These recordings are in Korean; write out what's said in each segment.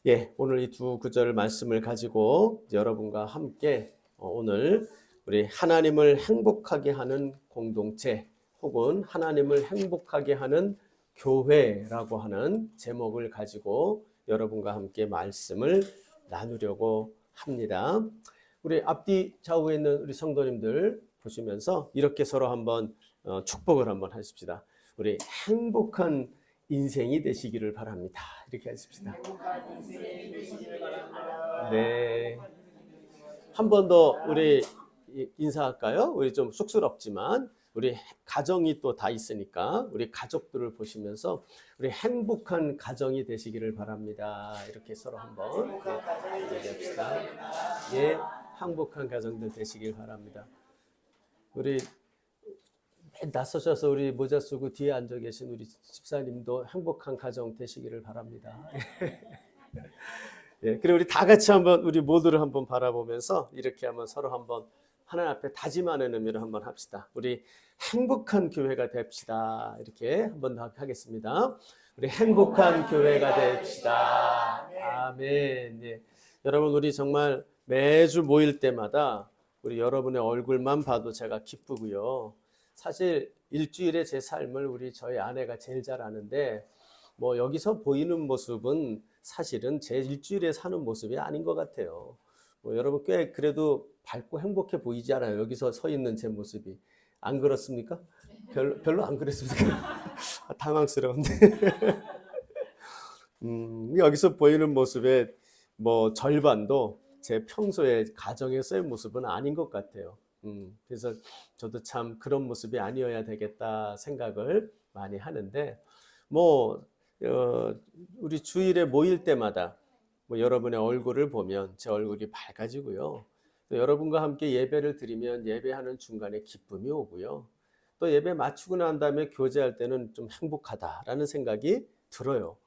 예, 오늘 이 두 구절 말씀을 가지고 여러분과 함께 오늘 우리 하나님을 행복하게 하는 공동체 혹은 하나님을 행복하게 하는 교회라고 하는 제목을 가지고 여러분과 함께 말씀을 나누려고 합니다. 우리 앞뒤 좌우에 있는 우리 성도님들 보시면서 이렇게 서로 한번 축복을 한번 하십시다. 우리 행복한 인생이 되시기를 바랍니다. 이렇게 하십시다. 네. 한 번 더 우리 인사할까요? 우리 좀 쑥스럽지만 우리 가정이 또 다 있으니까 우리 가족들을 보시면서 우리 행복한 가정이 되시기를 바랍니다. 이렇게 서로 한번 얘기합시다. 예, 행복한 가정들 되시길 바랍니다. 우리 낯서셔서 우리 모자 쓰고 뒤에 앉아 계신 우리 집사님도 행복한 가정 되시기를 바랍니다. 예, 그리고 우리 다 같이 한번 우리 모두를 한번 바라보면서 이렇게 한번 서로 한번 하나님 앞에 다짐하는 의미로 한번 합시다. 우리 행복한 교회가 됩시다. 이렇게 한번 더 하겠습니다. 우리 행복한 교회가 됩시다. 아멘. 예. 여러분 우리 정말 매주 모일 때마다 우리 여러분의 얼굴만 봐도 제가 기쁘고요. 사실 일주일의 제 삶을 우리 저희 아내가 제일 잘 아는데 뭐 여기서 보이는 모습은 사실은 제 일주일에 사는 모습이 아닌 것 같아요. 뭐 여러분 꽤 그래도 밝고 행복해 보이지 않아요? 여기서 서 있는 제 모습이. 안 그렇습니까? 별로 안 그랬습니까? 당황스러운데. 여기서 보이는 모습의 뭐 절반도 제 평소에 가정에서의 모습은 아닌 것 같아요. 그래서 저도 참 그런 모습이 아니어야 되겠다 생각을 많이 하는데 뭐 우리 주일에 모일 때마다 뭐 여러분의 얼굴을 보면 제 얼굴이 밝아지고요. 또 여러분과 함께 예배를 드리면 예배하는 중간에 기쁨이 오고요. 또 예배 마치고 난 다음에 교제할 때는 좀 행복하다라는 생각이 들어요.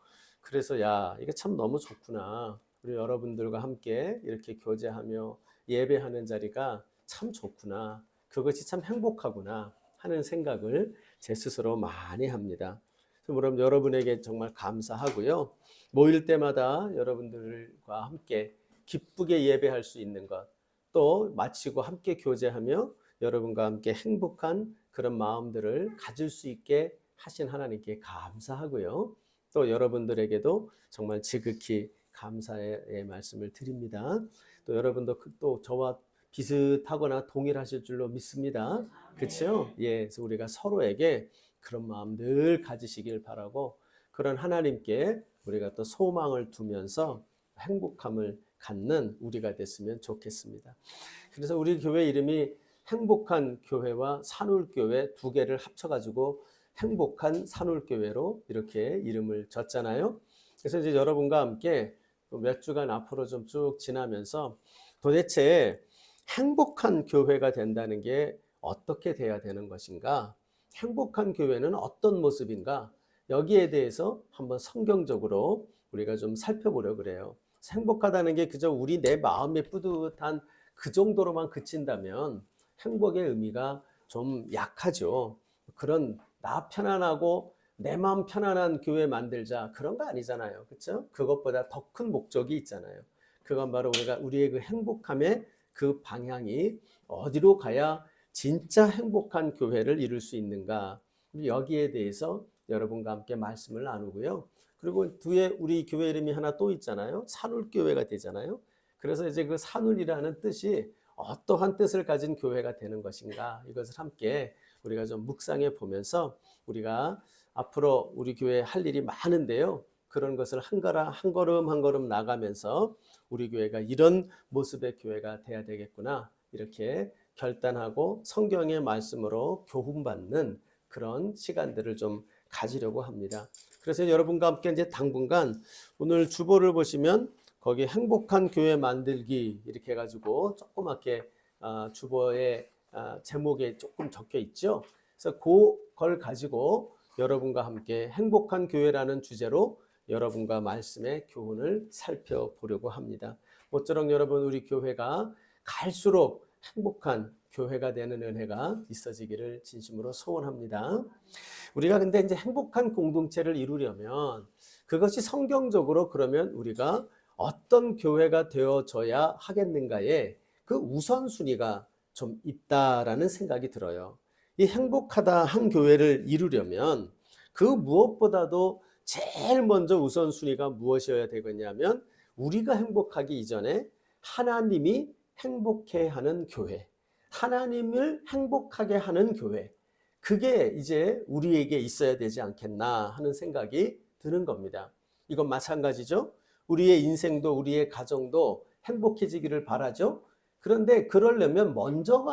그래서 야, 이게 참 너무 좋구나. 우리 여러분들과 함께 이렇게 교제하며 예배하는 자리가 참 좋구나. 그것이 참 행복하구나 하는 생각을 제 스스로 많이 합니다. 그럼 여러분에게 정말 감사하고요. 모일 때마다 여러분들과 함께 기쁘게 예배할 수 있는 것, 또 마치고 함께 교제하며 여러분과 함께 행복한 그런 마음들을 가질 수 있게 하신 하나님께 감사하고요. 또 여러분들에게도 정말 지극히 감사의 말씀을 드립니다. 또 여러분도 또 저와 비슷하거나 동일하실 줄로 믿습니다. 그렇죠? 예, 그래서 우리가 서로에게 그런 마음 늘 가지시길 바라고 그런 하나님께 우리가 또 소망을 두면서 행복함을 갖는 우리가 됐으면 좋겠습니다. 그래서 우리 교회 이름이 행복한 교회와 산울교회 두 개를 합쳐가지고 행복한 산울교회로 이렇게 이름을 졌잖아요. 그래서 이제 여러분과 함께 몇 주간 앞으로 좀 쭉 지나면서 도대체 행복한 교회가 된다는 게 어떻게 돼야 되는 것인가? 행복한 교회는 어떤 모습인가? 여기에 대해서 한번 성경적으로 우리가 좀 살펴보려고 그래요. 행복하다는 게 그저 우리 내 마음의 뿌듯한 그 정도로만 그친다면 행복의 의미가 좀 약하죠. 그런 나 편안하고 내 마음 편안한 교회 만들자 그런 거 아니잖아요. 그렇죠? 그것보다 더 큰 목적이 있잖아요. 그건 바로 우리의 그 행복함의 그 방향이 어디로 가야 진짜 행복한 교회를 이룰 수 있는가? 여기에 대해서 여러분과 함께 말씀을 나누고요. 그리고 뒤에 우리 교회 이름이 하나 또 있잖아요. 산울교회가 되잖아요. 그래서 이제 그 산울이라는 뜻이 어떠한 뜻을 가진 교회가 되는 것인가? 이것을 함께 우리가 좀 묵상해 보면서 우리가 앞으로 우리 교회에 할 일이 많은데요. 그런 것을 한 걸음 한 걸음 나가면서 우리 교회가 이런 모습의 교회가 돼야 되겠구나. 이렇게 결단하고 성경의 말씀으로 교훈받는 그런 시간들을 좀 가지려고 합니다. 그래서 여러분과 함께 이제 당분간 오늘 주보를 보시면 거기 행복한 교회 만들기 이렇게 해가지고 조그맣게 주보의 제목에 조금 적혀 있죠. 그래서 그걸 가지고 여러분과 함께 행복한 교회라는 주제로 여러분과 말씀의 교훈을 살펴보려고 합니다. 모쪼록 여러분 우리 교회가 갈수록 행복한 교회가 되는 은혜가 있어지기를 진심으로 소원합니다. 우리가 근데 이제 행복한 공동체를 이루려면 그것이 성경적으로 그러면 우리가 어떤 교회가 되어져야 하겠는가에 그 우선순위가 좀 있다라는 생각이 들어요. 이 행복하다 한 교회를 이루려면 그 무엇보다도 제일 먼저 우선순위가 무엇이어야 되겠냐면 우리가 행복하기 이전에 하나님이 행복해 하는 교회, 하나님을 행복하게 하는 교회, 그게 이제 우리에게 있어야 되지 않겠나 하는 생각이 드는 겁니다. 이건 마찬가지죠. 우리의 인생도 우리의 가정도 행복해지기를 바라죠. 그런데 그러려면 먼저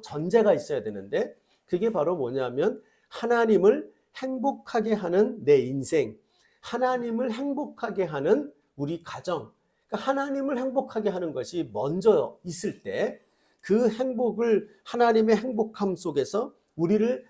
전제가 있어야 되는데 그게 바로 뭐냐면 하나님을 행복하게 하는 내 인생, 하나님을 행복하게 하는 우리 가정, 그러니까 하나님을 행복하게 하는 것이 먼저 있을 때 그 행복을 하나님의 행복함 속에서 우리를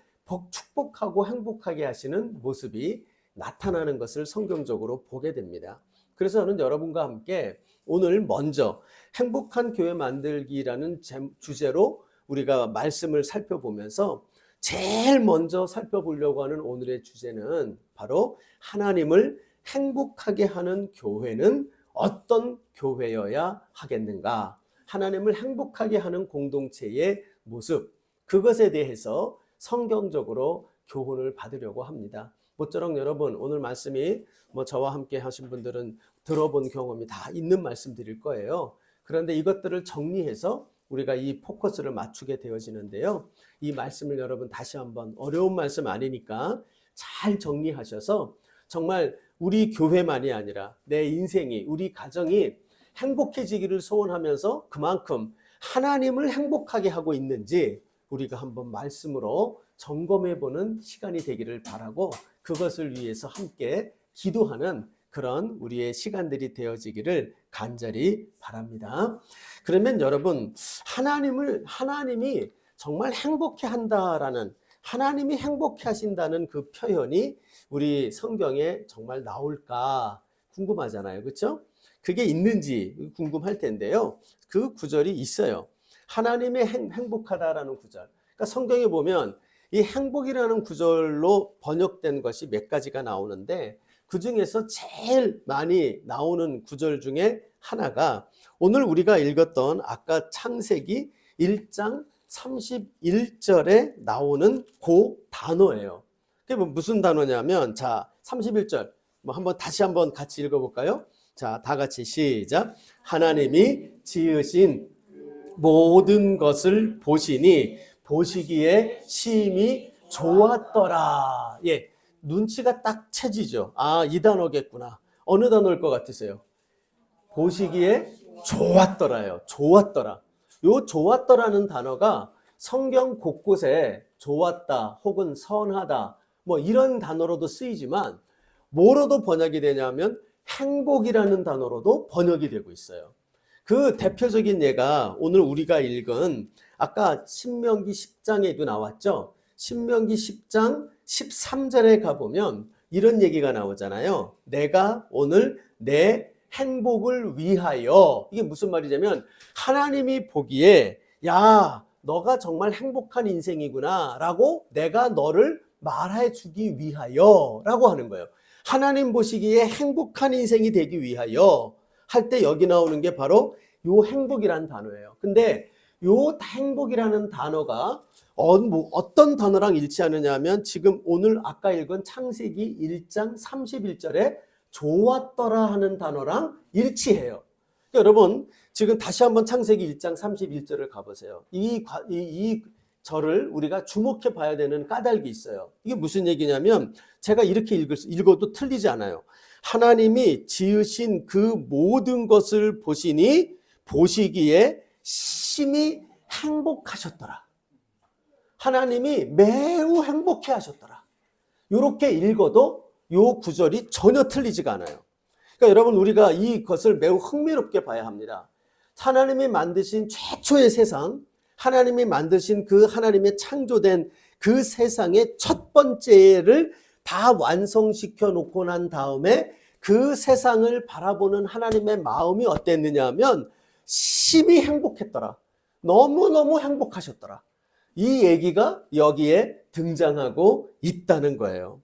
축복하고 행복하게 하시는 모습이 나타나는 것을 성경적으로 보게 됩니다. 그래서 저는 여러분과 함께 오늘 먼저 행복한 교회 만들기라는 주제로 우리가 말씀을 살펴보면서 제일 먼저 살펴보려고 하는 오늘의 주제는 바로 하나님을 행복하게 하는 교회는 어떤 교회여야 하겠는가? 하나님을 행복하게 하는 공동체의 모습, 그것에 대해서 성경적으로 교훈을 받으려고 합니다. 모쪼록 여러분 오늘 말씀이 저와 함께 하신 분들은 들어본 경험이 다 있는 말씀 드릴 거예요. 그런데 이것들을 정리해서 우리가 이 포커스를 맞추게 되어지는데요. 이 말씀을 여러분 다시 한번 어려운 말씀 아니니까 잘 정리하셔서 정말 우리 교회만이 아니라 내 인생이, 우리 가정이 행복해지기를 소원하면서 그만큼 하나님을 행복하게 하고 있는지 우리가 한번 말씀으로 점검해보는 시간이 되기를 바라고 그것을 위해서 함께 기도하는 그런 우리의 시간들이 되어지기를 간절히 바랍니다. 그러면 여러분 하나님이 정말 행복해 한다라는, 하나님이 행복해 하신다는 그 표현이 우리 성경에 정말 나올까 궁금하잖아요. 그렇죠? 그게 있는지 궁금할 텐데요. 그 구절이 있어요. 하나님의 행복하다라는 구절. 그러니까 성경에 보면 이 행복이라는 구절로 번역된 것이 몇 가지가 나오는데 그 중에서 제일 많이 나오는 구절 중에 하나가 오늘 우리가 읽었던 아까 창세기 1장 31절에 나오는 그 단어예요. 그게 무슨 단어냐면 자 31절 한번 다시 한번 같이 읽어볼까요? 자, 다 같이 시작. 하나님이 지으신 모든 것을 보시니 보시기에 심히 좋았더라. 예, 눈치가 딱 채지죠. 아, 이 단어겠구나. 어느 단어일 것 같으세요? 보시기에 좋았더라요. 좋았더라. 요 좋았더라는 단어가 성경 곳곳에 좋았다 혹은 선하다 뭐 이런 단어로도 쓰이지만 뭐로도 번역이 되냐면 행복이라는 단어로도 번역이 되고 있어요. 그 대표적인 예가 오늘 우리가 읽은 아까 신명기 10장에도 나왔죠. 신명기 10장 13절에 가보면 이런 얘기가 나오잖아요. 내가 오늘 내 행복을 위하여, 이게 무슨 말이냐면 하나님이 보기에 야 너가 정말 행복한 인생이구나 라고 내가 너를 말해 주기 위하여 라고 하는 거예요. 하나님 보시기에 행복한 인생이 되기 위하여 할 때 여기 나오는 게 바로 요 행복이라는 단어예요. 근데 요 행복이라는 단어가 어떤 단어랑 일치하느냐 하면 지금 오늘 아까 읽은 창세기 1장 31절에 좋았더라 하는 단어랑 일치해요. 그러니까 여러분 지금 다시 한번 창세기 1장 31절을 가보세요. 이 절을 우리가 주목해 봐야 되는 까닭이 있어요. 이게 무슨 얘기냐면 제가 이렇게 읽어도 틀리지 않아요. 하나님이 지으신 그 모든 것을 보시니 보시기에 심히 행복하셨더라. 하나님이 매우 행복해 하셨더라. 이렇게 읽어도 이 구절이 전혀 틀리지가 않아요. 그러니까 여러분 우리가 이것을 매우 흥미롭게 봐야 합니다. 하나님이 만드신 최초의 세상, 하나님이 만드신 그 하나님의 창조된 그 세상의 첫 번째를 다 완성시켜 놓고 난 다음에 그 세상을 바라보는 하나님의 마음이 어땠느냐 하면 심히 행복했더라. 너무너무 행복하셨더라. 이 얘기가 여기에 등장하고 있다는 거예요.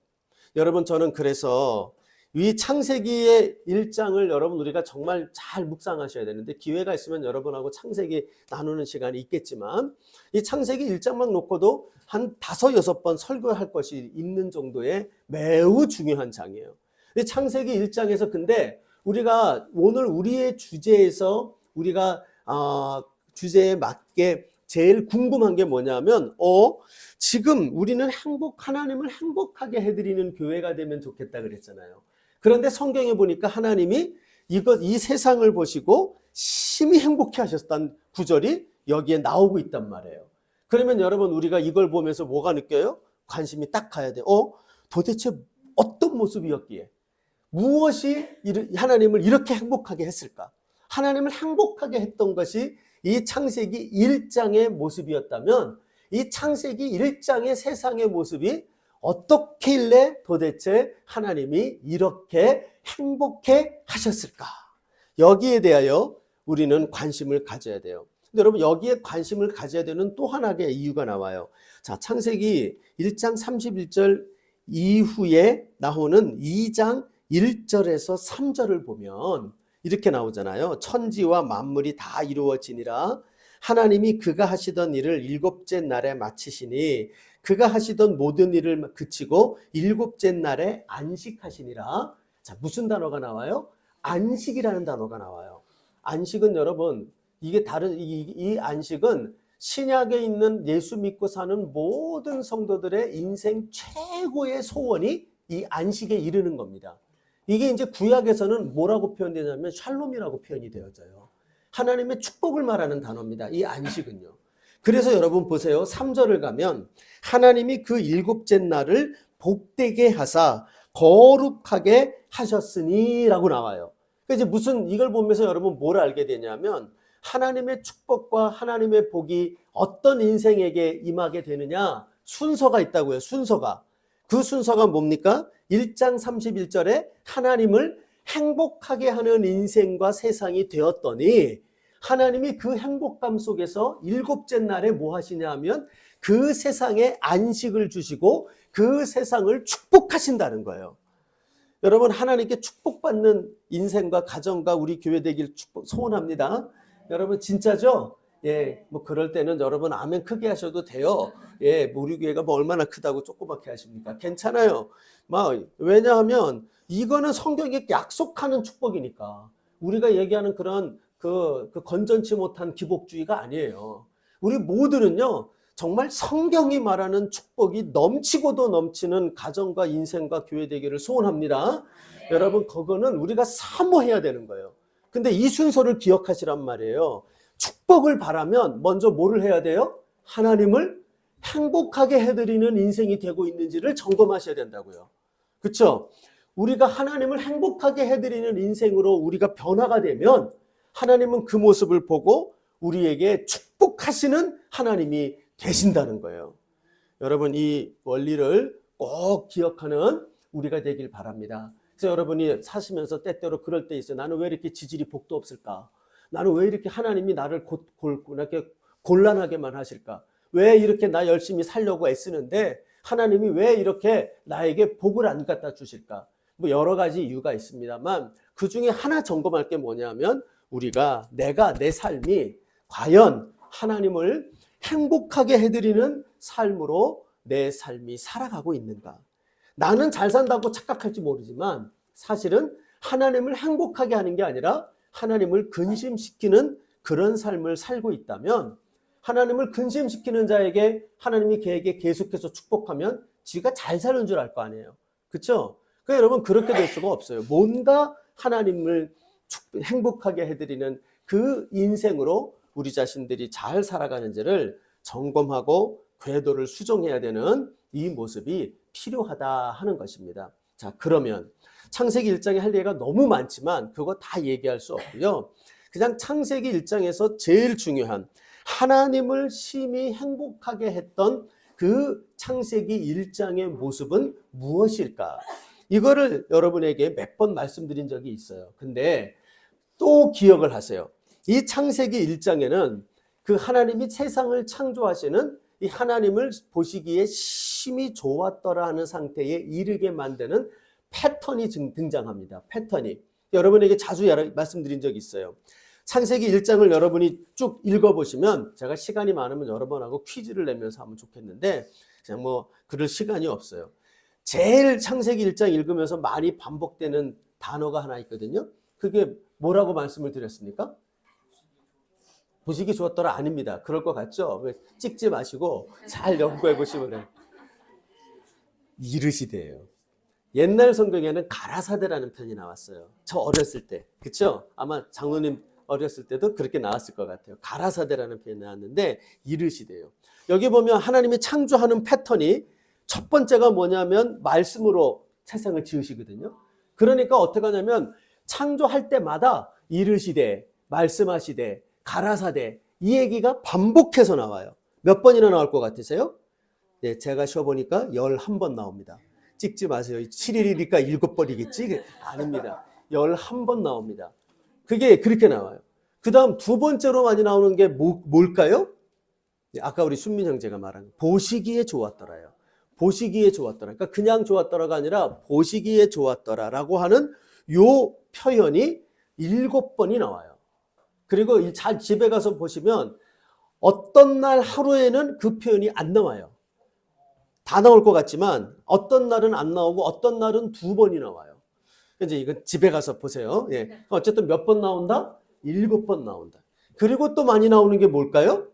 여러분 저는 그래서 이 창세기의 1장을 여러분 우리가 정말 잘 묵상하셔야 되는데, 기회가 있으면 여러분하고 창세기 나누는 시간이 있겠지만, 이 창세기 1장만 놓고도 한 5, 6번 설교할 것이 있는 정도의 매우 중요한 장이에요. 이 창세기 1장에서 근데 우리가 오늘 우리의 주제에서 우리가 주제에 맞게 제일 궁금한 게 뭐냐면, 지금 우리는 하나님을 행복하게 해드리는 교회가 되면 좋겠다 그랬잖아요. 그런데 성경에 보니까 하나님이 이 세상을 보시고 심히 행복해 하셨다는 구절이 여기에 나오고 있단 말이에요. 그러면 여러분, 우리가 이걸 보면서 뭐가 느껴요? 관심이 딱 가야 돼. 도대체 어떤 모습이었기에, 무엇이 하나님을 이렇게 행복하게 했을까? 하나님을 행복하게 했던 것이 이 창세기 1장의 모습이었다면, 이 창세기 1장의 세상의 모습이 어떻길래 도대체 하나님이 이렇게 행복해 하셨을까? 여기에 대하여 우리는 관심을 가져야 돼요. 근데 여러분, 여기에 관심을 가져야 되는 또 하나의 이유가 나와요. 자, 창세기 1장 31절 이후에 나오는 2장 1절에서 3절을 보면 이렇게 나오잖아요. 천지와 만물이 다 이루어지니라. 하나님이 그가 하시던 일을 일곱째 날에 마치시니 그가 하시던 모든 일을 그치고 일곱째 날에 안식하시니라. 자, 무슨 단어가 나와요? 안식이라는 단어가 나와요. 안식은 여러분, 이게 이 안식은 신약에 있는 예수 믿고 사는 모든 성도들의 인생 최고의 소원이 이 안식에 이르는 겁니다. 이게 이제 구약에서는 뭐라고 표현되냐면 샬롬이라고 표현이 되어져요. 하나님의 축복을 말하는 단어입니다. 이 안식은요. 그래서 여러분 보세요. 3절을 가면 하나님이 그 일곱째 날을 복되게 하사 거룩하게 하셨으니 라고 나와요. 그러니까 이제 이걸 보면서 여러분 뭘 알게 되냐면, 하나님의 축복과 하나님의 복이 어떤 인생에게 임하게 되느냐, 순서가 있다고요. 순서가. 그 순서가 뭡니까? 1장 31절에 하나님을 행복하게 하는 인생과 세상이 되었더니, 하나님이 그 행복감 속에서 일곱째 날에 뭐 하시냐 하면 그 세상에 안식을 주시고 그 세상을 축복하신다는 거예요. 여러분, 하나님께 축복받는 인생과 가정과 우리 교회 되길 소원합니다. 여러분, 진짜죠? 예, 뭐 그럴 때는 여러분 아멘 크게 하셔도 돼요. 예, 우리 교회가 뭐 얼마나 크다고 조그맣게 하십니까? 괜찮아요. 왜냐하면 이거는 성경이 약속하는 축복이니까. 우리가 얘기하는 그런 그 건전치 못한 기복주의가 아니에요. 우리 모두는요, 정말 성경이 말하는 축복이 넘치고도 넘치는 가정과 인생과 교회 되기를 소원합니다. 네. 여러분, 그거는 우리가 사모해야 되는 거예요. 근데 이 순서를 기억하시란 말이에요. 축복을 바라면 먼저 뭐를 해야 돼요? 하나님을 행복하게 해드리는 인생이 되고 있는지를 점검하셔야 된다고요. 그렇죠? 우리가 하나님을 행복하게 해드리는 인생으로 우리가 변화가 되면 하나님은 그 모습을 보고 우리에게 축복하시는 하나님이 되신다는 거예요. 여러분, 이 원리를 꼭 기억하는 우리가 되길 바랍니다. 그래서 여러분이 사시면서 때때로 그럴 때 있어요. 나는 왜 이렇게 지질이 복도 없을까? 나는 왜 이렇게 하나님이 나를 이렇게 곤란하게만 하실까? 왜 이렇게 나 열심히 살려고 애쓰는데 하나님이 왜 이렇게 나에게 복을 안 갖다 주실까? 뭐 여러 가지 이유가 있습니다만, 그 중에 하나 점검할 게 뭐냐면, 내 삶이 과연 하나님을 행복하게 해드리는 삶으로 내 삶이 살아가고 있는가? 나는 잘 산다고 착각할지 모르지만 사실은 하나님을 행복하게 하는 게 아니라 하나님을 근심시키는 그런 삶을 살고 있다면, 하나님을 근심시키는 자에게 하나님이 걔에게 계속해서 축복하면 지가 잘 사는 줄 알 거 아니에요. 그렇죠? 그러니까 여러분, 그렇게 될 수가 없어요. 뭔가 하나님을 행복하게 해드리는 그 인생으로 우리 자신들이 잘 살아가는지를 점검하고 궤도를 수정해야 되는 이 모습이 필요하다 하는 것입니다. 자, 그러면 창세기 1장에 할 얘기가 너무 많지만 그거 다 얘기할 수 없고요. 그냥 창세기 1장에서 제일 중요한 하나님을 심히 행복하게 했던 그 창세기 1장의 모습은 무엇일까? 이거를 여러분에게 몇 번 말씀드린 적이 있어요. 근데 또 기억을 하세요. 이 창세기 1장에는 그 하나님이 세상을 창조하시는 이 하나님을 보시기에 심히 좋았더라 하는 상태에 이르게 만드는 패턴이 등장합니다. 패턴이. 여러분에게 자주 말씀드린 적이 있어요. 창세기 1장을 여러분이 쭉 읽어보시면, 제가 시간이 많으면 여러분하고 퀴즈를 내면서 하면 좋겠는데 그냥 뭐 그럴 시간이 없어요. 제일 창세기 1장 읽으면서 많이 반복되는 단어가 하나 있거든요. 그게 뭐라고 말씀을 드렸습니까? 보시기 좋았더라 아닙니다. 그럴 것 같죠? 찍지 마시고 잘 연구해 보시면 돼요. 이르시되예요. 옛날 성경에는 가라사대라는 편이 나왔어요. 저 어렸을 때. 그렇죠? 아마 장로님 어렸을 때도 그렇게 나왔을 것 같아요. 가라사대라는 편이 나왔는데 이르시되요. 여기 보면 하나님이 창조하는 패턴이 첫 번째가 뭐냐면 말씀으로 세상을 지으시거든요. 그러니까 어떻게 하냐면 창조할 때마다 이르시되, 말씀하시되, 가라사대, 이 얘기가 반복해서 나와요. 몇 번이나 나올 것 같으세요? 네, 제가 쉬어보니까 11번 나옵니다. 찍지 마세요. 7일이니까 7번이겠지? 아닙니다. 11번 나옵니다. 그게 그렇게 나와요. 그 다음 두 번째로 많이 나오는 게 뭘까요? 네, 아까 우리 순민 형제가 말한 보시기에 좋았더라요. 보시기에 좋았더라. 그러니까 그냥 좋았더라가 아니라 보시기에 좋았더라라고 하는 요 표현이 7번이 나와요. 그리고 잘 집에 가서 보시면 어떤 날 하루에는 그 표현이 안 나와요. 다 나올 것 같지만 어떤 날은 안 나오고 어떤 날은 2번이 나와요. 이제 이건 집에 가서 보세요. 예. 어쨌든 몇 번 나온다? 7번 나온다. 그리고 또 많이 나오는 게 뭘까요?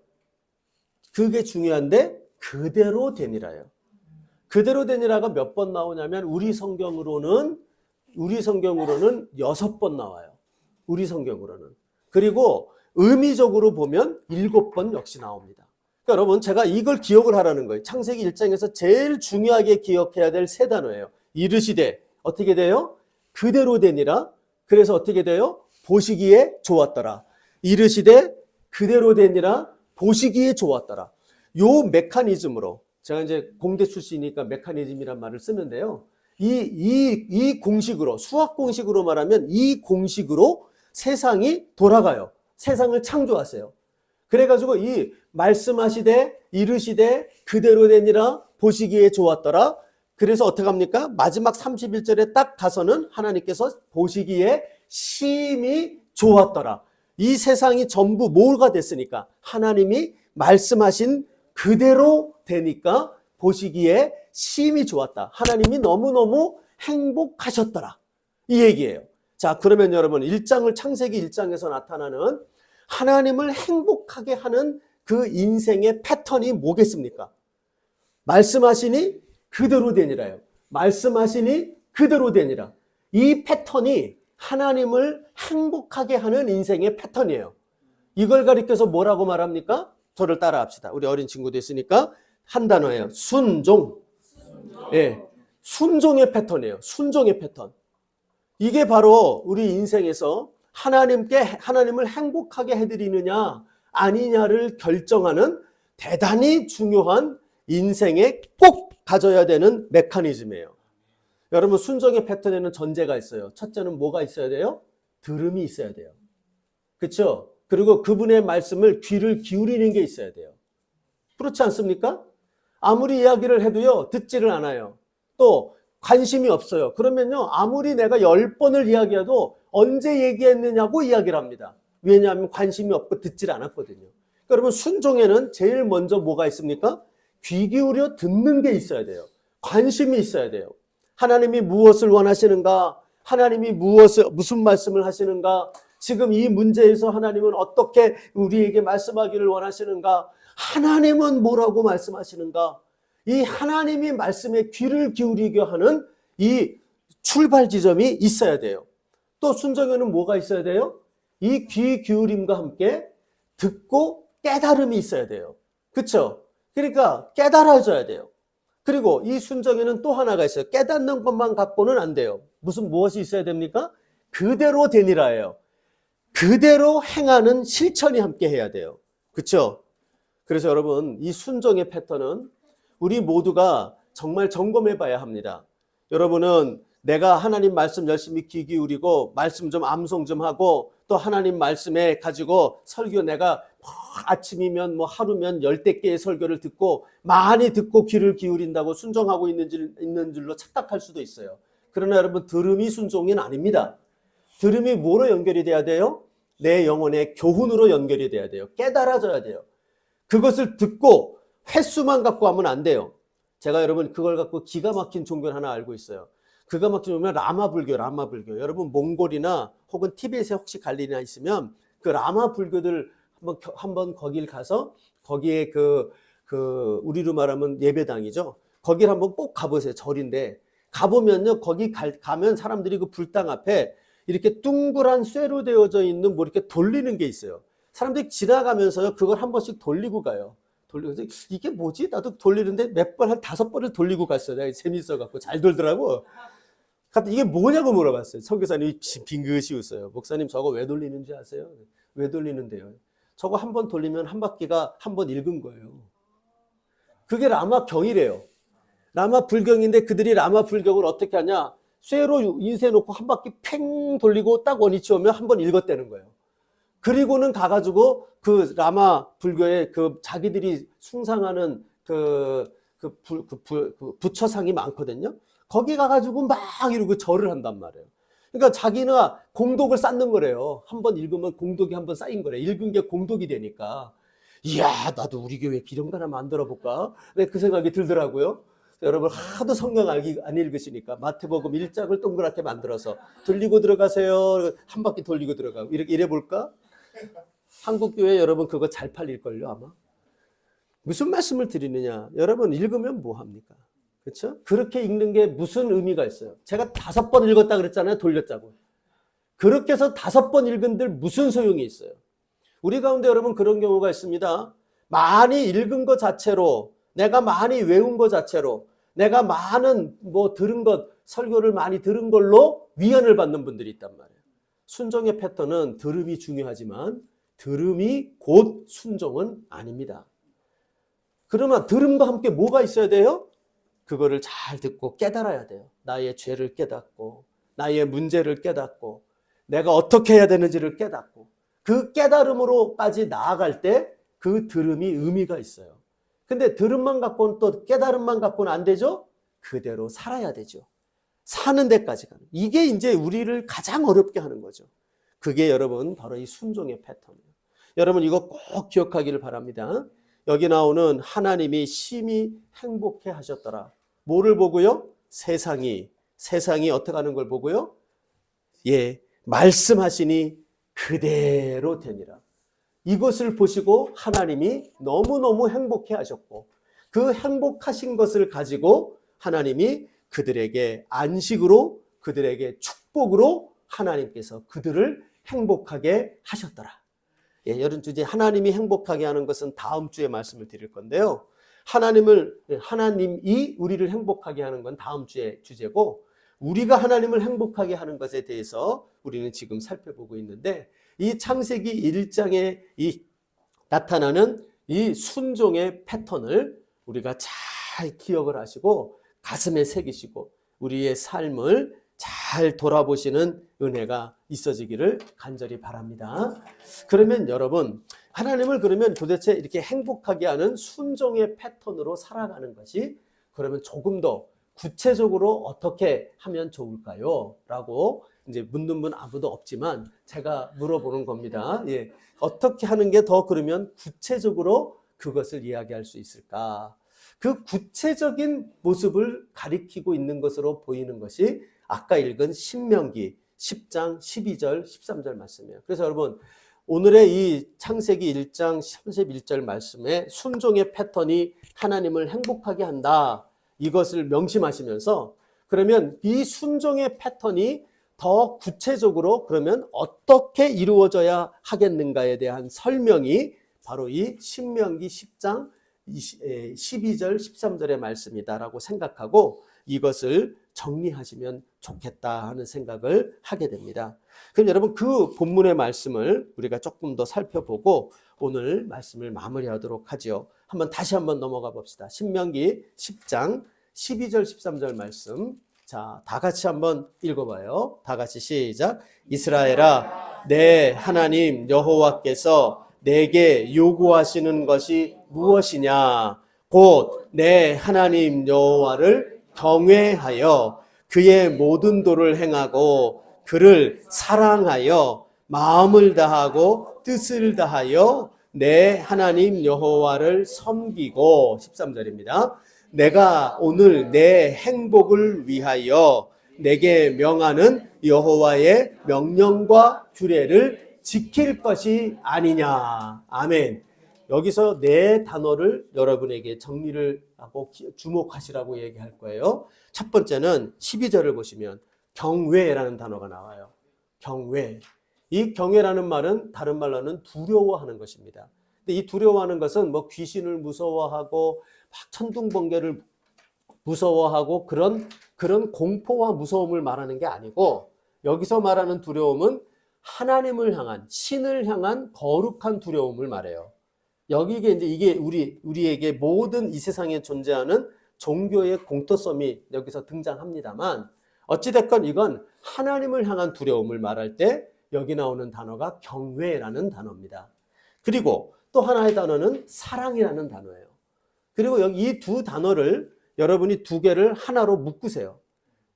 그게 중요한데 그대로 되니라요. 그대로 되니라가 몇 번 나오냐면 우리 성경으로는 6번 나와요. 우리 성경으로는. 그리고 의미적으로 보면 7번 역시 나옵니다. 그러니까 여러분 제가 이걸 기억을 하라는 거예요. 창세기 1장에서 제일 중요하게 기억해야 될 세 단어예요. 이르시되 어떻게 돼요? 그대로 되니라. 그래서 어떻게 돼요? 보시기에 좋았더라. 이르시되 그대로 되니라. 보시기에 좋았더라. 요 메커니즘으로 제가 이제 공대 출신이니까 메커니즘이란 말을 쓰는데요. 이 공식으로 수학 공식으로 말하면 이 공식으로 세상이 돌아가요. 세상을 창조하세요. 그래가지고 이 말씀하시되 이르시되 그대로 되니라 보시기에 좋았더라. 그래서 어떻게 합니까? 마지막 31절에 딱 가서는 하나님께서 보시기에 심히 좋았더라. 이 세상이 전부 뭐가 됐으니까 하나님이 말씀하신 그대로 되니까 보시기에 심히 좋았다. 하나님이 너무너무 행복하셨더라. 이 얘기예요. 자, 그러면 여러분 창세기 1장에서 나타나는 하나님을 행복하게 하는 그 인생의 패턴이 뭐겠습니까? 말씀하시니 그대로 되니라요. 말씀하시니 그대로 되니라. 이 패턴이 하나님을 행복하게 하는 인생의 패턴이에요. 이걸 가리켜서 뭐라고 말합니까? 저를 따라 합시다. 우리 어린 친구도 있으니까 한 단어예요. 순종. 예, 순종의 패턴이에요. 순종의 패턴. 이게 바로 우리 인생에서 하나님을 행복하게 해드리느냐 아니냐를 결정하는 대단히 중요한 인생에 꼭 가져야 되는 메커니즘이에요. 여러분 순종의 패턴에는 전제가 있어요. 첫째는 뭐가 있어야 돼요? 들음이 있어야 돼요. 그렇죠? 그리고 그분의 말씀을 귀를 기울이는 게 있어야 돼요. 그렇지 않습니까? 아무리 이야기를 해도요 듣지를 않아요. 또 관심이 없어요. 그러면요 아무리 내가 10번을 이야기해도 언제 얘기했느냐고 이야기를 합니다. 왜냐하면 관심이 없고 듣질 않았거든요. 여러분 순종에는 제일 먼저 뭐가 있습니까? 귀 기울여 듣는 게 있어야 돼요. 관심이 있어야 돼요. 하나님이 무엇을 원하시는가? 하나님이 무슨 말씀을 하시는가? 지금 이 문제에서 하나님은 어떻게 우리에게 말씀하기를 원하시는가? 하나님은 뭐라고 말씀하시는가? 이 하나님이 말씀에 귀를 기울이게 하는 이 출발 지점이 있어야 돼요. 또 순종에는 뭐가 있어야 돼요? 이 귀 기울임과 함께 듣고 깨달음이 있어야 돼요. 그렇죠? 그러니까 깨달아져야 돼요. 그리고 이 순종에는 또 하나가 있어요. 깨닫는 것만 갖고는 안 돼요. 무엇이 있어야 됩니까? 그대로 되니라예요. 그대로 행하는 실천이 함께 해야 돼요. 그렇죠? 그래서 여러분 이 순종의 패턴은 우리 모두가 정말 점검해 봐야 합니다. 여러분은 내가 하나님 말씀 열심히 귀 기울이고 말씀 좀 암송 좀 하고 또 하나님 말씀에 가지고 설교 내가 아침이면 하루면 10대 개의 설교를 듣고 많이 듣고 귀를 기울인다고 순종하고 있는 줄로 착각할 수도 있어요. 그러나 여러분 들음이 순종은 아닙니다. 들음이 뭐로 연결이 돼야 돼요? 내 영혼의 교훈으로 연결이 돼야 돼요. 깨달아져야 돼요. 그것을 듣고 횟수만 갖고 하면 안 돼요. 제가 여러분 그걸 갖고 기가 막힌 종교를 하나 알고 있어요. 기가 막힌 종교는 라마불교. 여러분 몽골이나 혹은 티베트에 혹시 갈 일이나 있으면 그 라마불교들 한번 거길 가서 거기에 우리로 말하면 예배당이죠. 거길 한번 꼭 가보세요. 절인데 가보면요, 거기 가면 사람들이 그 불당 앞에 이렇게 둥그란 쇠로 되어져 있는 뭐 이렇게 돌리는 게 있어요. 사람들이 지나가면서요, 그걸 한 번씩 돌리고 가요. 돌리고, 이게 뭐지? 나도 돌리는데 몇 번, 한 5번을 돌리고 갔어요. 내가 재밌어갖고 잘 돌더라고. 이게 뭐냐고 물어봤어요. 선교사님이 빙긋이 웃어요. 목사님, 저거 왜 돌리는지 아세요? 왜 돌리는데요? 저거 한 번 돌리면 한 바퀴가 한 번 읽은 거예요. 그게 라마 경이래요. 라마 불경인데 그들이 라마 불경을 어떻게 하냐? 쇠로 인쇄해놓고 한 바퀴 팽 돌리고 딱 원위치 오면 한 번 읽었다는 거예요. 그리고는 가가지고 그 라마 불교에 그 자기들이 숭상하는 부처상이 많거든요. 거기 가가지고 막 이러고 절을 한단 말이에요. 그러니까 자기는 공덕을 쌓는 거래요. 한 번 읽으면 공덕이 한 번 쌓인 거래. 읽은 게 공덕이 되니까. 이야, 나도 우리 교회 기령관 하나 만들어 볼까? 네, 그 생각이 들더라고요. 여러분 하도 성경 안 읽으시니까 마태복음 1장을 동그랗게 만들어서 돌리고 들어가세요. 한 바퀴 돌리고 들어가고 이렇게 이래 볼까? 한국 교회 여러분 그거 잘 팔릴걸요 아마. 무슨 말씀을 드리느냐? 여러분 읽으면 뭐 합니까? 그렇죠? 그렇게 읽는 게 무슨 의미가 있어요? 제가 5번 읽었다 그랬잖아요. 돌렸자고. 그렇게 해서 5번 읽은들 무슨 소용이 있어요? 우리 가운데 여러분 그런 경우가 있습니다. 많이 읽은 것 자체로, 내가 많이 외운 것 자체로, 내가 많은 들은 것, 설교를 많이 들은 걸로 위안을 받는 분들이 있단 말이에요. 순종의 패턴은 들음이 중요하지만 들음이 곧 순종은 아닙니다. 그러면 들음과 함께 뭐가 있어야 돼요? 그거를 잘 듣고 깨달아야 돼요. 나의 죄를 깨닫고 나의 문제를 깨닫고 내가 어떻게 해야 되는지를 깨닫고 그 깨달음으로까지 나아갈 때 그 들음이 의미가 있어요. 근데 들음만 갖고는 또 깨달음만 갖고는 안 되죠? 그대로 살아야 되죠. 사는 데까지 가는. 이게 이제 우리를 가장 어렵게 하는 거죠. 그게 여러분 바로 이 순종의 패턴이에요. 여러분 이거 꼭 기억하기를 바랍니다. 여기 나오는 하나님이 심히 행복해 하셨더라. 뭐를 보고요? 세상이 어떻게 하는 걸 보고요? 예, 말씀하시니 그대로 되니라. 이것을 보시고 하나님이 너무너무 행복해 하셨고 그 행복하신 것을 가지고 하나님이 그들에게 안식으로 그들에게 축복으로 하나님께서 그들을 행복하게 하셨더라. 예, 여름 주제 하나님이 행복하게 하는 것은 다음 주에 말씀을 드릴 건데요. 하나님이 우리를 행복하게 하는 건 다음 주의 주제고 우리가 하나님을 행복하게 하는 것에 대해서 우리는 지금 살펴보고 있는데 이 창세기 1장에 나타나는 이 순종의 패턴을 우리가 잘 기억을 하시고 가슴에 새기시고 우리의 삶을 잘 돌아보시는 은혜가 있어지기를 간절히 바랍니다. 그러면 여러분 하나님을 그러면 도대체 이렇게 행복하게 하는 순종의 패턴으로 살아가는 것이 그러면 조금 더 구체적으로 어떻게 하면 좋을까요? 라고 이제 묻는 분 아무도 없지만 제가 물어보는 겁니다. 예, 어떻게 하는 게 더 그러면 구체적으로 그것을 이야기할 수 있을까? 그 구체적인 모습을 가리키고 있는 것으로 보이는 것이 아까 읽은 신명기 10장 12절 13절 말씀이에요. 그래서 여러분 오늘의 이 창세기 1장 31절 말씀에 순종의 패턴이 하나님을 행복하게 한다. 이것을 명심하시면서 그러면 이 순종의 패턴이 더 구체적으로 그러면 어떻게 이루어져야 하겠는가에 대한 설명이 바로 이 신명기 10장 12절 13절의 말씀이다라고 생각하고 이것을 정리하시면 좋겠다 하는 생각을 하게 됩니다. 그럼 여러분 그 본문의 말씀을 우리가 조금 더 살펴보고 오늘 말씀을 마무리하도록 하죠. 다시 한번 넘어가 봅시다. 신명기 10장 12절 13절 말씀. 자, 다 같이 한번 읽어봐요. 다 같이 시작. 이스라엘아, 내 하나님 여호와께서 내게 요구하시는 것이 무엇이냐? 곧 내 하나님 여호와를 경외하여 그의 모든 도를 행하고 그를 사랑하여 마음을 다하고 뜻을 다하여 내 하나님 여호와를 섬기고 13절입니다. 내가 오늘 내 행복을 위하여 내게 명하는 여호와의 명령과 규례를 지킬 것이 아니냐. 아멘. 여기서 네 단어를 여러분에게 정리를 하고 주목하시라고 얘기할 거예요. 첫 번째는 12절을 보시면 경외라는 단어가 나와요. 경외. 이 경외라는 말은 다른 말로는 두려워하는 것입니다. 근데 이 두려워하는 것은 뭐 귀신을 무서워하고 막 천둥번개를 무서워하고 그런 공포와 무서움을 말하는 게 아니고, 여기서 말하는 두려움은 하나님을 향한, 신을 향한 거룩한 두려움을 말해요. 여기에 이게 우리에게 모든 이 세상에 존재하는 종교의 공통점이 여기서 등장합니다만, 어찌됐건 이건 하나님을 향한 두려움을 말할 때 여기 나오는 단어가 경외라는 단어입니다. 그리고 또 하나의 단어는 사랑이라는 단어예요. 그리고 여기 이 두 단어를 여러분이 두 개를 하나로 묶으세요.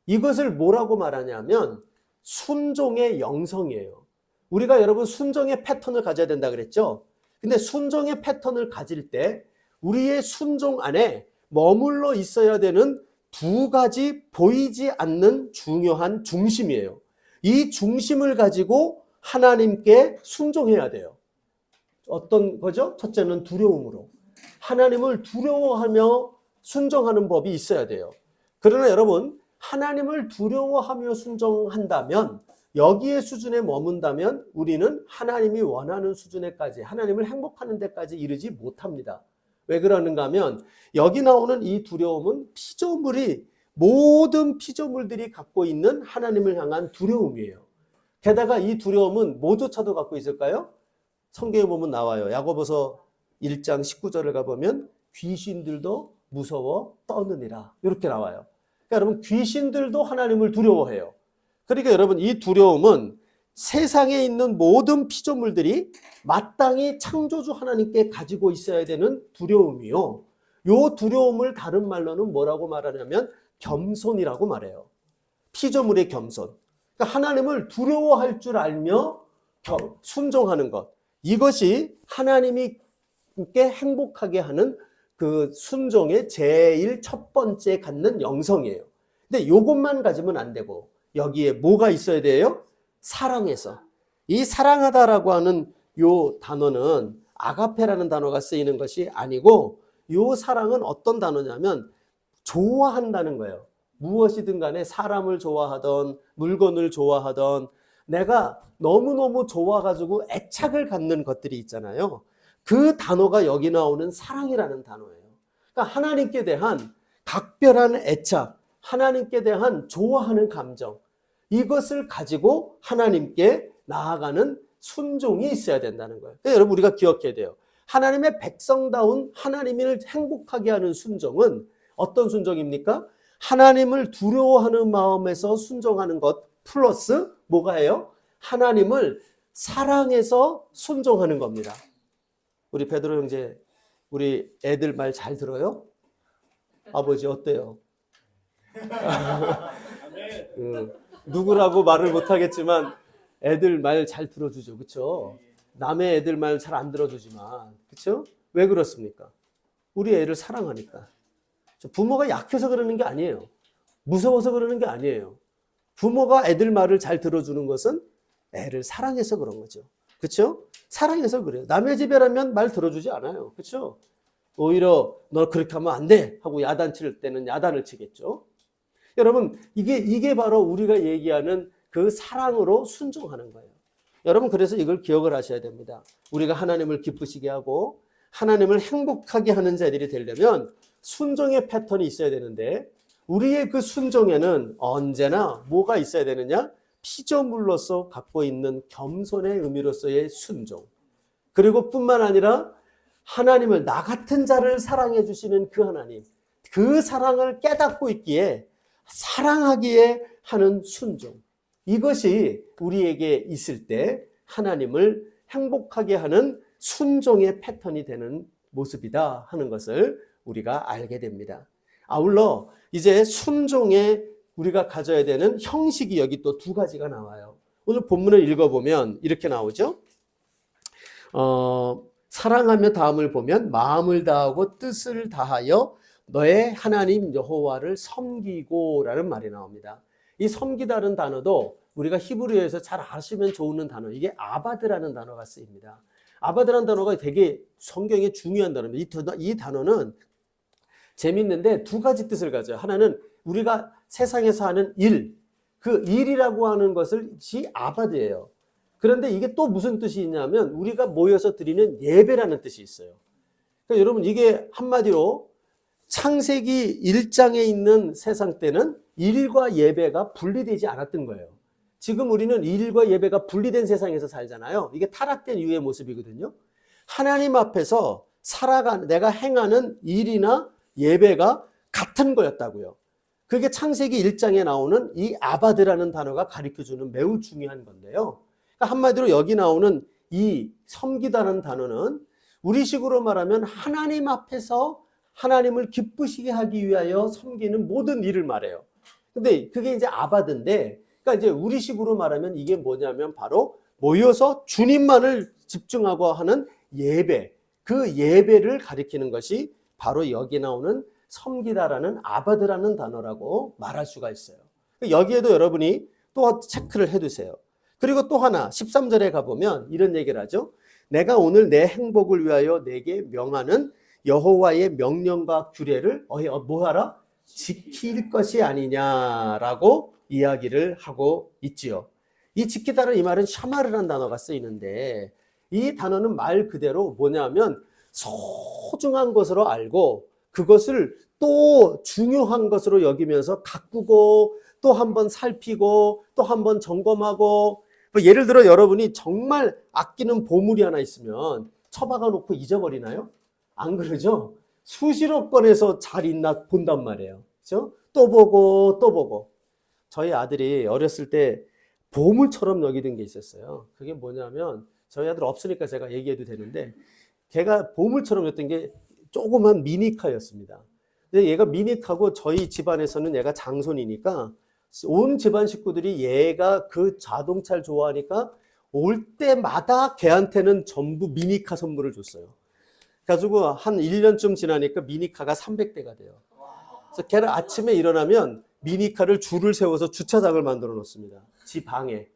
이것을 뭐라고 말하냐면 순종의 영성이에요. 우리가 여러분 순종의 패턴을 가져야 된다 그랬죠? 근데 순종의 패턴을 가질 때 우리의 순종 안에 머물러 있어야 되는 두 가지 보이지 않는 중요한 중심이에요. 이 중심을 가지고 하나님께 순종해야 돼요. 어떤 거죠? 첫째는 두려움으로. 하나님을 두려워하며 순종하는 법이 있어야 돼요. 그러나 여러분, 하나님을 두려워하며 순종한다면, 여기에 수준에 머문다면 우리는 하나님이 원하는 수준에까지, 하나님을 행복하는 데까지 이르지 못합니다. 왜 그러는가 하면 여기 나오는 이 두려움은 모든 피조물들이 갖고 있는 하나님을 향한 두려움이에요. 게다가 이 두려움은 뭐조차도 갖고 있을까요? 성경에 보면 나와요. 야고보서 1장 19절을 가보면 귀신들도 무서워 떠느니라, 이렇게 나와요. 그러니까 여러분, 귀신들도 하나님을 두려워해요. 그러니까 여러분, 이 두려움은 세상에 있는 모든 피조물들이 마땅히 창조주 하나님께 가지고 있어야 되는 두려움이요. 이 두려움을 다른 말로는 뭐라고 말하냐면 겸손이라고 말해요. 피조물의 겸손. 그러니까 하나님을 두려워할 줄 알며 순종하는 것. 이것이 하나님께 행복하게 하는 그 순종의 제일 첫 번째 갖는 영성이에요. 근데 이것만 가지면 안 되고 여기에 뭐가 있어야 돼요? 사랑해서. 이 사랑하다라고 하는 요 단어는 아가페라는 단어가 쓰이는 것이 아니고, 요 사랑은 어떤 단어냐면 좋아한다는 거예요. 무엇이든 간에 사람을 좋아하던 물건을 좋아하던 내가 너무너무 좋아가지고 애착을 갖는 것들이 있잖아요. 그 단어가 여기 나오는 사랑이라는 단어예요. 그러니까 하나님께 대한 각별한 애착, 하나님께 대한 좋아하는 감정, 이것을 가지고 하나님께 나아가는 순종이 있어야 된다는 거예요. 그러니까 여러분, 우리가 기억해야 돼요. 하나님의 백성다운 하나님을 행복하게 하는 순종은 어떤 순종입니까? 하나님을 두려워하는 마음에서 순종하는 것 플러스 뭐가 해요? 하나님을 사랑해서 순종하는 겁니다. 우리 베드로 형제, 우리 애들 말 잘 들어요? 아버지 어때요? 누구라고 말을 못하겠지만 애들 말 잘 들어주죠. 그렇죠? 남의 애들 말 잘 안 들어주지만, 그렇죠? 왜 그렇습니까? 우리 애를 사랑하니까. 부모가 약해서 그러는 게 아니에요. 무서워서 그러는 게 아니에요. 부모가 애들 말을 잘 들어주는 것은 애를 사랑해서 그런 거죠. 그렇죠? 사랑해서 그래요. 남의 집에라면 말 들어주지 않아요. 그렇죠? 오히려 너 그렇게 하면 안 돼 하고 야단칠 때는 야단을 치겠죠. 여러분, 이게 바로 우리가 얘기하는 그 사랑으로 순종하는 거예요. 여러분, 그래서 이걸 기억을 하셔야 됩니다. 우리가 하나님을 기쁘시게 하고 하나님을 행복하게 하는 자들이 되려면 순종의 패턴이 있어야 되는데, 우리의 그 순종에는 언제나 뭐가 있어야 되느냐? 피조물로서 갖고 있는 겸손의 의미로서의 순종. 그리고 뿐만 아니라 하나님을, 나 같은 자를 사랑해 주시는 그 하나님, 그 사랑을 깨닫고 있기에 사랑하기에 하는 순종. 이것이 우리에게 있을 때 하나님을 행복하게 하는 순종의 패턴이 되는 모습이다 하는 것을 우리가 알게 됩니다. 아울러 이제 순종의 우리가 가져야 되는 형식이 여기 또 두 가지가 나와요. 오늘 본문을 읽어보면 이렇게 나오죠. 사랑하며 다음을 보면 마음을 다하고 뜻을 다하여 너의 하나님 여호와를 섬기고 라는 말이 나옵니다. 이 섬기다는 단어도 우리가 히브리어에서 잘 아시면 좋은 단어, 이게 아바드라는 단어가 쓰입니다. 아바드라는 단어가 되게 성경에 중요한 단어입니다. 이 단어는 재밌는데 두 가지 뜻을 가져요. 하나는 우리가 세상에서 하는 일, 그 일이라고 하는 것이 아바드예요. 그런데 이게 또 무슨 뜻이 있냐면 우리가 모여서 드리는 예배라는 뜻이 있어요. 그러니까 여러분 이게 한마디로 창세기 1장에 있는 세상 때는 일과 예배가 분리되지 않았던 거예요. 지금 우리는 일과 예배가 분리된 세상에서 살잖아요. 이게 타락된 이후의 모습이거든요. 하나님 앞에서 내가 행하는 일이나 예배가 같은 거였다고요. 그게 창세기 1장에 나오는 이 아바드라는 단어가 가르쳐주는 매우 중요한 건데요. 그러니까 한마디로 여기 나오는 이 섬기다는 단어는 우리식으로 말하면 하나님 앞에서 하나님을 기쁘시게 하기 위하여 섬기는 모든 일을 말해요. 근데 그게 이제 아바드인데, 그러니까 이제 우리식으로 말하면 이게 뭐냐면 바로 모여서 주님만을 집중하고 하는 예배, 그 예배를 가리키는 것이 바로 여기 나오는 섬기다라는 아바드라는 단어라고 말할 수가 있어요. 여기에도 여러분이 또 체크를 해두세요. 그리고 또 하나 13절에 가보면 이런 얘기를 하죠. 내가 오늘 내 행복을 위하여 내게 명하는 여호와의 명령과 규례를 뭐하라? 지킬 것이 아니냐라고 이야기를 하고 있지요. 이 지키다는 이 말은 샤마르라는 단어가 쓰이는데 이 단어는 말 그대로 뭐냐면 소중한 것으로 알고 그것을 또 중요한 것으로 여기면서 가꾸고 또 한번 살피고 또 한번 점검하고, 예를 들어 여러분이 정말 아끼는 보물이 하나 있으면 처박아 놓고 잊어버리나요? 안 그러죠? 수시로 꺼내서 잘 있나 본단 말이에요. 그렇죠? 또 보고 또 보고. 저희 아들이 어렸을 때 보물처럼 여기던 게 있었어요. 그게 뭐냐면 저희 아들 없으니까 제가 얘기해도 되는데 걔가 보물처럼 여겼던 게 조그만 미니카였습니다. 근데 얘가 미니카고 저희 집안에서는 얘가 장손이니까 온 집안 식구들이 얘가 그 자동차를 좋아하니까 올 때마다 걔한테는 전부 미니카 선물을 줬어요. 그래가지고 한 1년쯤 지나니까 미니카가 300대가 돼요. 그래서 걔는 아침에 일어나면 미니카를 줄을 세워서 주차장을 만들어 놓습니다. 집 방에.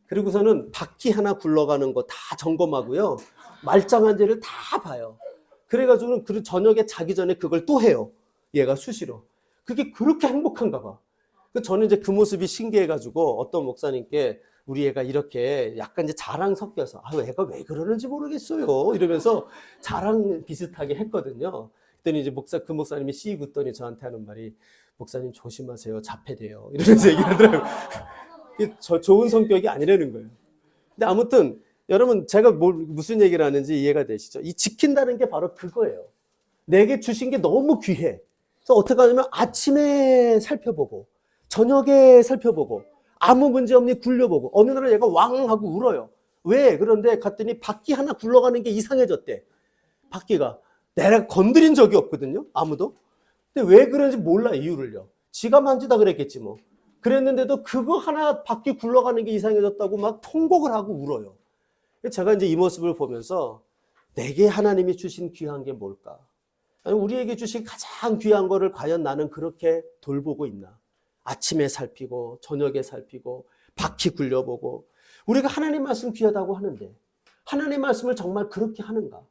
그리고서는 바퀴 하나 굴러가는 거 다 점검하고요. 말짱한지를 다 봐요. 그래가지고는 그 저녁에 자기 전에 그걸 또 해요. 얘가 수시로. 그게 그렇게 행복한가 봐. 저는 이제 그 모습이 신기해가지고 어떤 목사님께 우리 애가 이렇게 약간 이제 자랑 섞여서 애가 왜 그러는지 모르겠어요 이러면서 자랑 비슷하게 했거든요. 그랬더니 이제 그 목사님이 씩 웃더니 저한테 하는 말이 목사님 조심하세요. 자폐돼요. 이러면서 얘기를 하더라고요. 저 좋은 성격이 아니라는 거예요. 근데 아무튼 여러분 제가 무슨 얘기를 하는지 이해가 되시죠? 이 지킨다는 게 바로 그거예요. 내게 주신 게 너무 귀해. 그래서 어떻게 하냐면 아침에 살펴보고 저녁에 살펴보고 아무 문제 없니 굴려보고 어느 날은 얘가 왕 하고 울어요. 왜? 그런데 갔더니 바퀴 하나 굴러가는 게 이상해졌대. 바퀴가. 내가 건드린 적이 없거든요. 아무도. 근데 왜 그런지 몰라 이유를요. 지가 만지다 그랬겠지 뭐. 그랬는데도 그거 하나 바퀴 굴러가는 게 이상해졌다고 막 통곡을 하고 울어요. 제가 이제 이 모습을 보면서 내게 하나님이 주신 귀한 게 뭘까? 아니, 우리에게 주신 가장 귀한 거를 과연 나는 그렇게 돌보고 있나? 아침에 살피고 저녁에 살피고 바퀴 굴려보고. 우리가 하나님 말씀 귀하다고 하는데 하나님 말씀을 정말 그렇게 하는가?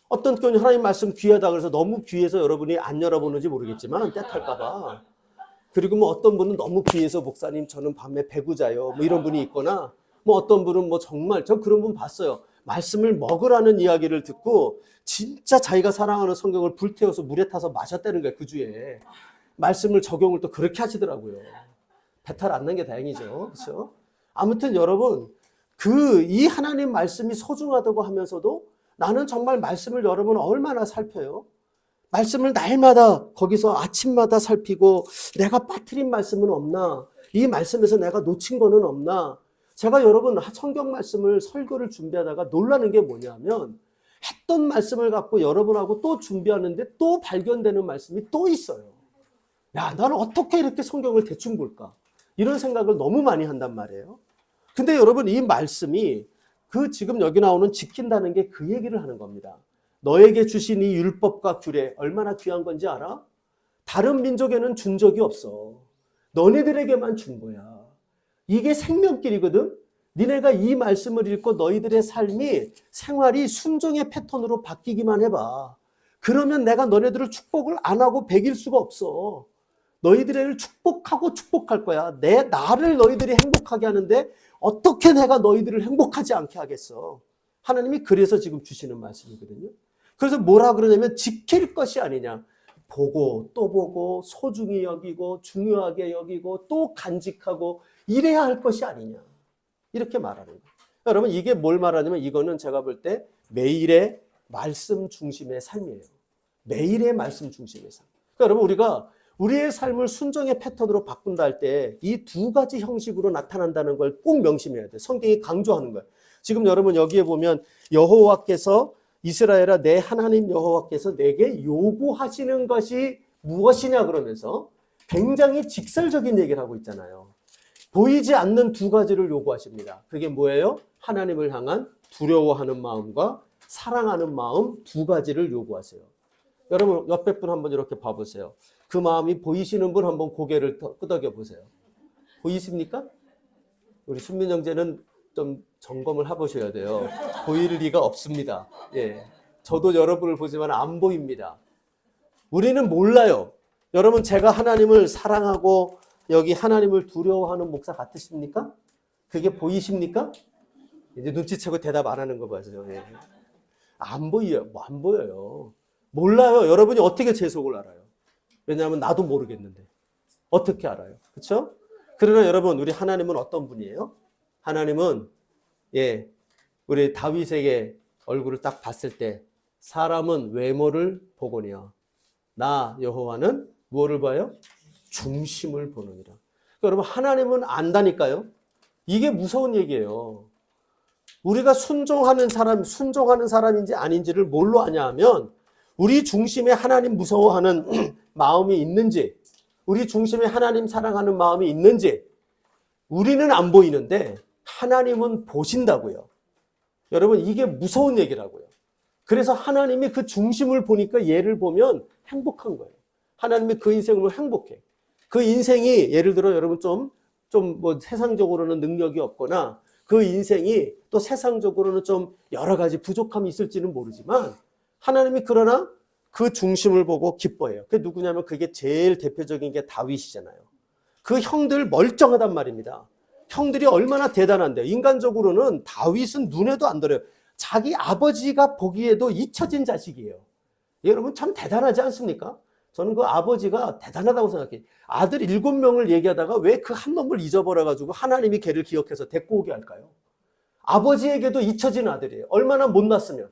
어떤 경우 하나님 말씀 귀하다 그래서 너무 귀해서 여러분이 안 열어보는지 모르겠지만 때탈까 봐. 그리고 뭐 어떤 분은 너무 귀해서 목사님 저는 밤에 배구 자요 뭐 이런 분이 있거나 뭐 어떤 분은 뭐 정말 저 그런 분 봤어요. 말씀을 먹으라는 이야기를 듣고 진짜 자기가 사랑하는 성경을 불태워서 물에 타서 마셨다는 거예요. 그 주에. 말씀을 적용을 또 그렇게 하시더라고요. 배탈 안 난 게 다행이죠. 그렇죠? 아무튼 여러분 이 하나님 말씀이 소중하다고 하면서도 나는 정말 말씀을 여러분 얼마나 살펴요? 말씀을 날마다 거기서 아침마다 살피고 내가 빠뜨린 말씀은 없나? 이 말씀에서 내가 놓친 거는 없나? 제가 여러분 성경 말씀을 설교를 준비하다가 놀라는 게 뭐냐면 했던 말씀을 갖고 여러분하고 또 준비하는데 또 발견되는 말씀이 또 있어요. 야, 나는 어떻게 이렇게 성경을 대충 볼까? 이런 생각을 너무 많이 한단 말이에요. 근데 여러분, 이 말씀이 그 지금 여기 나오는 지킨다는 게 그 얘기를 하는 겁니다. 너에게 주신 이 율법과 규례 얼마나 귀한 건지 알아? 다른 민족에는 준 적이 없어. 너네들에게만 준 거야. 이게 생명길이거든. 니네가 이 말씀을 읽고 너희들의 삶이 생활이 순종의 패턴으로 바뀌기만 해봐. 그러면 내가 너네들을 축복을 안 하고 배길 수가 없어. 너희들을 축복하고 축복할 거야. 나를 너희들이 행복하게 하는데 어떻게 내가 너희들을 행복하지 않게 하겠어. 하나님이 그래서 지금 주시는 말씀이거든요. 그래서 뭐라 그러냐면 지킬 것이 아니냐. 보고 또 보고 소중히 여기고 중요하게 여기고 또 간직하고 이래야 할 것이 아니냐. 이렇게 말하는 거예요. 여러분, 이게 뭘 말하냐면 이거는 제가 볼 때 매일의 말씀 중심의 삶이에요. 매일의 말씀 중심의 삶. 그러니까 여러분, 우리가 우리의 삶을 순종의 패턴으로 바꾼다 할 때 이 두 가지 형식으로 나타난다는 걸 꼭 명심해야 돼. 성경이 강조하는 거예요. 지금 여러분 여기에 보면 여호와께서 이스라엘아 내 하나님 여호와께서 내게 요구하시는 것이 무엇이냐 그러면서 굉장히 직설적인 얘기를 하고 있잖아요. 보이지 않는 두 가지를 요구하십니다. 그게 뭐예요? 하나님을 향한 두려워하는 마음과 사랑하는 마음 두 가지를 요구하세요. 여러분 옆에 분 한번 이렇게 봐보세요. 그 마음이 보이시는 분 한번 고개를 끄덕여 보세요. 보이십니까? 우리 신민 형제는 좀 점검을 해보셔야 돼요. 보일 리가 없습니다. 예, 저도 여러분을 보지만 안 보입니다. 우리는 몰라요. 여러분 제가 하나님을 사랑하고 여기 하나님을 두려워하는 목사 같으십니까? 그게 보이십니까? 이제 눈치채고 대답 안 하는 거 봐요. 예. 안 보여요. 안 보여요. 몰라요. 여러분이 어떻게 제 속을 알아요? 왜냐하면 나도 모르겠는데. 어떻게 알아요? 그렇죠? 그러나 여러분 우리 하나님은 어떤 분이에요? 하나님은 우리 다윗에게 얼굴을 딱 봤을 때 사람은 외모를 보거니와 나 여호와는 무엇을 봐요? 중심을 보느니라. 그러니까 여러분 하나님은 안다니까요. 이게 무서운 얘기예요. 우리가 순종하는 사람인지 아닌지를 뭘로 아냐 하면 우리 중심에 하나님 무서워하는 마음이 있는지, 우리 중심에 하나님 사랑하는 마음이 있는지 우리는 안 보이는데 하나님은 보신다고요. 여러분 이게 무서운 얘기라고요. 그래서 하나님이 그 중심을 보니까 얘를 보면 행복한 거예요. 하나님이 그 인생을 보면 행복해. 그 인생이 예를 들어 여러분 좀 뭐 세상적으로는 능력이 없거나 그 인생이 또 세상적으로는 좀 여러 가지 부족함이 있을지는 모르지만 하나님이 그러나 그 중심을 보고 기뻐해요. 그게 누구냐면 그게 제일 대표적인 게 다윗이잖아요. 그 형들 멀쩡하단 말입니다. 형들이 얼마나 대단한데요. 인간적으로는 다윗은 눈에도 안 들어요. 자기 아버지가 보기에도 잊혀진 자식이에요. 여러분 참 대단하지 않습니까? 저는 그 아버지가 대단하다고 생각해요. 아들 7명을 얘기하다가 왜 그 한 놈을 잊어버려가지고 하나님이 걔를 기억해서 데리고 오게 할까요? 아버지에게도 잊혀진 아들이에요. 얼마나 못났으면.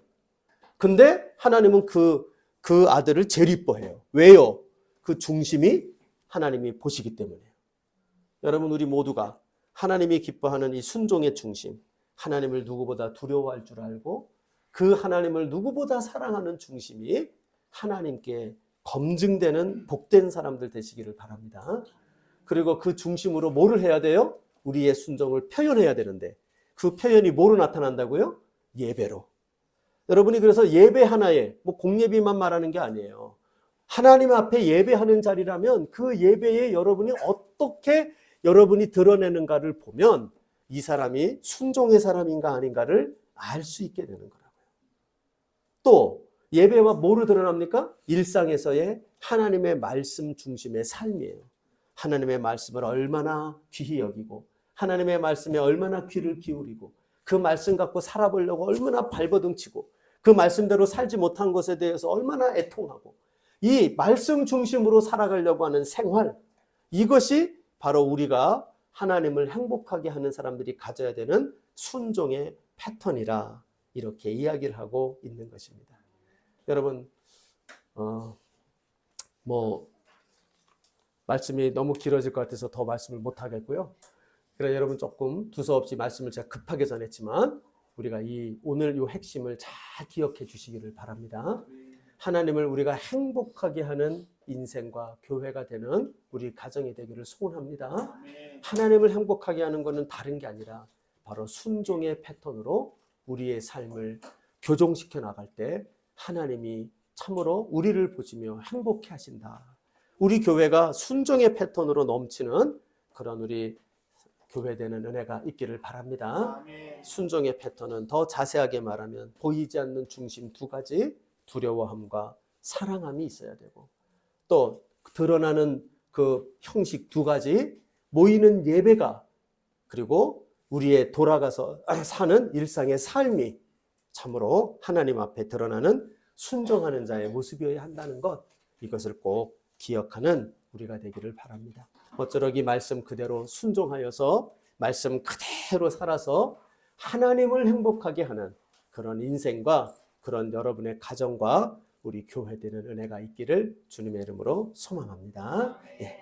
근데 하나님은 그 아들을 제일 이뻐해요. 왜요? 그 중심이 하나님이 보시기 때문이에요. 여러분 우리 모두가 하나님이 기뻐하는 이 순종의 중심, 하나님을 누구보다 두려워할 줄 알고 그 하나님을 누구보다 사랑하는 중심이 하나님께 검증되는 복된 사람들 되시기를 바랍니다. 그리고 그 중심으로 뭐를 해야 돼요? 우리의 순종을 표현해야 되는데 그 표현이 뭐로 나타난다고요? 예배로. 여러분이 그래서 예배 하나에 뭐 공예비만 말하는 게 아니에요. 하나님 앞에 예배하는 자리라면 그 예배에 여러분이 어떻게 여러분이 드러내는가를 보면 이 사람이 순종의 사람인가 아닌가를 알 수 있게 되는 거라고요. 또 예배와 뭐로 드러납니까? 일상에서의 하나님의 말씀 중심의 삶이에요. 하나님의 말씀을 얼마나 귀히 여기고 하나님의 말씀에 얼마나 귀를 기울이고 그 말씀 갖고 살아보려고 얼마나 발버둥치고 그 말씀대로 살지 못한 것에 대해서 얼마나 애통하고 이 말씀 중심으로 살아가려고 하는 생활, 이것이 바로 우리가 하나님을 행복하게 하는 사람들이 가져야 되는 순종의 패턴이라 이렇게 이야기를 하고 있는 것입니다. 여러분 말씀이 너무 길어질 것 같아서 더 말씀을 못 하겠고요. 그래서 여러분 조금 두서없이 말씀을 제가 급하게 전했지만 우리가 오늘 이 핵심을 잘 기억해 주시기를 바랍니다. 하나님을 우리가 행복하게 하는 인생과 교회가 되는 우리 가정이 되기를 소원합니다. 하나님을 행복하게 하는 것은 다른 게 아니라 바로 순종의 패턴으로 우리의 삶을 교정시켜 나갈 때 하나님이 참으로 우리를 보시며 행복해 하신다. 우리 교회가 순종의 패턴으로 넘치는 그런 우리 교회되는 은혜가 있기를 바랍니다. 순종의 패턴은 더 자세하게 말하면 보이지 않는 중심 두 가지, 두려워함과 사랑함이 있어야 되고, 또 드러나는 그 형식 두 가지, 모이는 예배가, 그리고 우리의 돌아가서 사는 일상의 삶이 참으로 하나님 앞에 드러나는 순종하는 자의 모습이어야 한다는 것, 이것을 꼭 기억하는 우리가 되기를 바랍니다. 어쩌록 이 말씀 그대로 순종하여서 말씀 그대로 살아서 하나님을 행복하게 하는 그런 인생과 그런 여러분의 가정과 우리 교회 되는 은혜가 있기를 주님의 이름으로 소망합니다. 예.